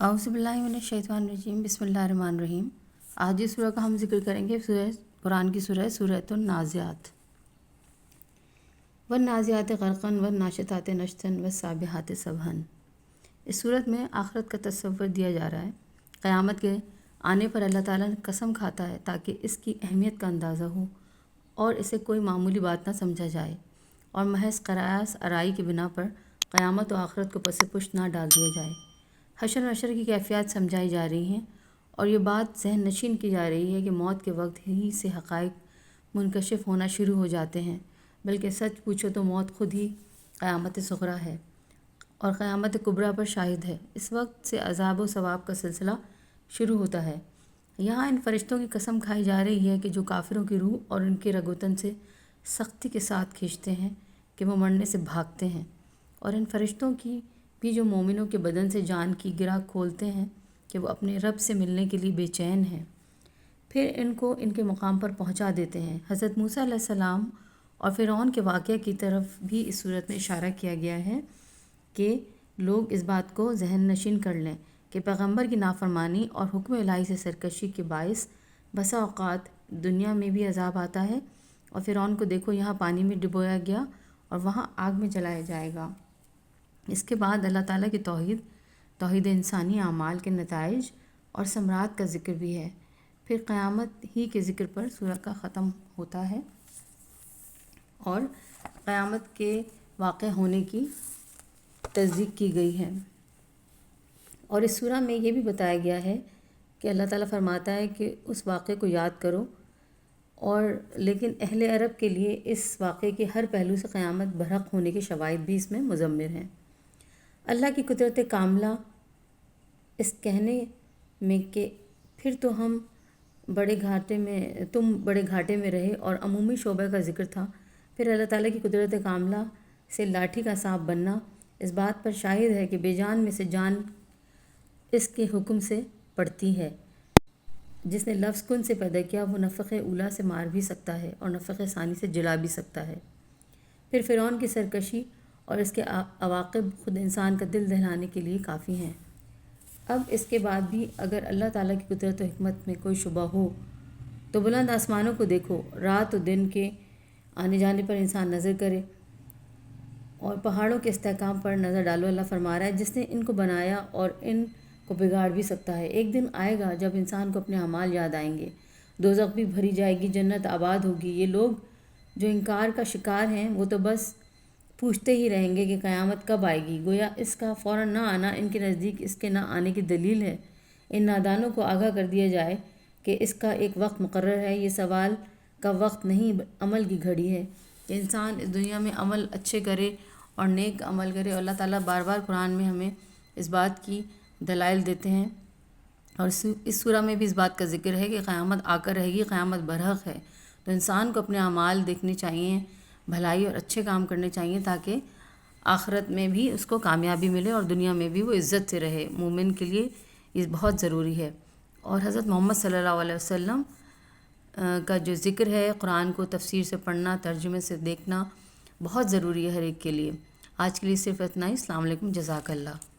اعوذ باللہ من الشیطان الرجیم، بسم اللہ الرحمن الرحیم۔ آج اس سورہ کا ہم ذکر کریں گے قرآن کی سورۃ النازعات۔ والنازعات غرقا والناشطات نشطا والسابحات سبحا۔ اس صورت میں آخرت کا تصور دیا جا رہا ہے۔ قیامت کے آنے پر اللہ تعالیٰ نے قسم کھاتا ہے تاکہ اس کی اہمیت کا اندازہ ہو اور اسے کوئی معمولی بات نہ سمجھا جائے اور محض قیاس آرائی کی بنا پر قیامت و آخرت کو پس پشت نہ ڈال دیا جائے۔ حشر نشر کی کیفیات سمجھائی جا رہی ہیں اور یہ بات ذہن نشین کی جا رہی ہے کہ موت کے وقت ہی سے حقائق منکشف ہونا شروع ہو جاتے ہیں، بلکہ سچ پوچھو تو موت خود ہی قیامت صغریٰ ہے اور قیامت کبریٰ پر شاہد ہے۔ اس وقت سے عذاب و ثواب کا سلسلہ شروع ہوتا ہے۔ یہاں ان فرشتوں کی قسم کھائی جا رہی ہے کہ جو کافروں کی روح اور ان کے رگوتن سے سختی کے ساتھ کھینچتے ہیں کہ وہ مرنے سے بھاگتے ہیں، اور ان فرشتوں کی بھی جو مومنوں کے بدن سے جان کی گرہ کھولتے ہیں کہ وہ اپنے رب سے ملنے کے لیے بے چین ہیں، پھر ان کو ان کے مقام پر پہنچا دیتے ہیں۔ حضرت موسیٰ علیہ السلام اور فرعون کے واقعہ کی طرف بھی اس صورت میں اشارہ کیا گیا ہے کہ لوگ اس بات کو ذہن نشین کر لیں کہ پیغمبر کی نافرمانی اور حکم الہی سے سرکشی کے باعث بسا اوقات دنیا میں بھی عذاب آتا ہے، اور فرعون کو دیکھو یہاں پانی میں ڈبویا گیا اور وہاں آگ میں جلایا جائے گا۔ اس کے بعد اللہ تعالیٰ کی توحید انسانی اعمال کے نتائج اور ثمرات کا ذکر بھی ہے۔ پھر قیامت ہی کے ذکر پر سورہ کا ختم ہوتا ہے اور قیامت کے واقع ہونے کی تصدیق کی گئی ہے۔ اور اس سورہ میں یہ بھی بتایا گیا ہے کہ اللہ تعالیٰ فرماتا ہے کہ اس واقعے کو یاد کرو، اور لیکن اہل عرب کے لیے اس واقعے کے ہر پہلو سے قیامت برحق ہونے کے شواہد بھی اس میں مضمر ہیں۔ اللہ کی قدرت کاملہ اس کہنے میں کہ پھر تو تم بڑے گھاٹے میں رہے اور عمومی شعبہ کا ذکر تھا، پھر اللہ تعالیٰ کی قدرت کاملہ سے لاٹھی کا سانپ بننا اس بات پر شاہد ہے کہ بے جان میں سے جان اس کے حکم سے پڑتی ہے۔ جس نے لفظ کن سے پیدا کیا وہ نفخ اولیٰ سے مار بھی سکتا ہے اور نفخ ثانی سے جلا بھی سکتا ہے۔ پھر فرعون کی سرکشی اور اس کے عواقب خود انسان کا دل دہلانے کے لیے کافی ہیں۔ اب اس کے بعد بھی اگر اللہ تعالیٰ کی قدرت و حکمت میں کوئی شبہ ہو تو بلند آسمانوں کو دیکھو، رات و دن کے آنے جانے پر انسان نظر کرے اور پہاڑوں کے استحکام پر نظر ڈالو۔ اللہ فرما رہا ہے جس نے ان کو بنایا اور ان کو بگاڑ بھی سکتا ہے۔ ایک دن آئے گا جب انسان کو اپنے اعمال یاد آئیں گے، دوزخ بھی بھری جائے گی، جنت آباد ہوگی۔ یہ لوگ جو انکار کا شکار ہیں وہ تو بس پوچھتے ہی رہیں گے کہ قیامت کب آئے گی، گویا اس کا فوراً نہ آنا ان کے نزدیک اس کے نہ آنے کی دلیل ہے۔ ان نادانوں کو آگاہ کر دیا جائے کہ اس کا ایک وقت مقرر ہے، یہ سوال کا وقت نہیں عمل کی گھڑی ہے کہ انسان اس دنیا میں عمل اچھے کرے اور نیک عمل کرے۔ اور اللہ تعالیٰ بار بار قرآن میں ہمیں اس بات کی دلائل دیتے ہیں، اور اس سورہ میں بھی اس بات کا ذکر ہے کہ قیامت آ کر رہے گی، قیامت برحق ہے۔ تو انسان کو اپنے اعمال دیکھنے چاہیے، بھلائی اور اچھے کام کرنے چاہیے تاکہ آخرت میں بھی اس کو کامیابی ملے اور دنیا میں بھی وہ عزت سے رہے۔ مومن کے لیے یہ بہت ضروری ہے۔ اور حضرت محمد صلی اللہ علیہ وسلم کا جو ذکر ہے قرآن کو تفسیر سے پڑھنا، ترجمے سے دیکھنا بہت ضروری ہے ہر ایک کے لیے۔ آج کے لیے صرف اتنا ہی۔ السلام علیکم، جزاک اللہ۔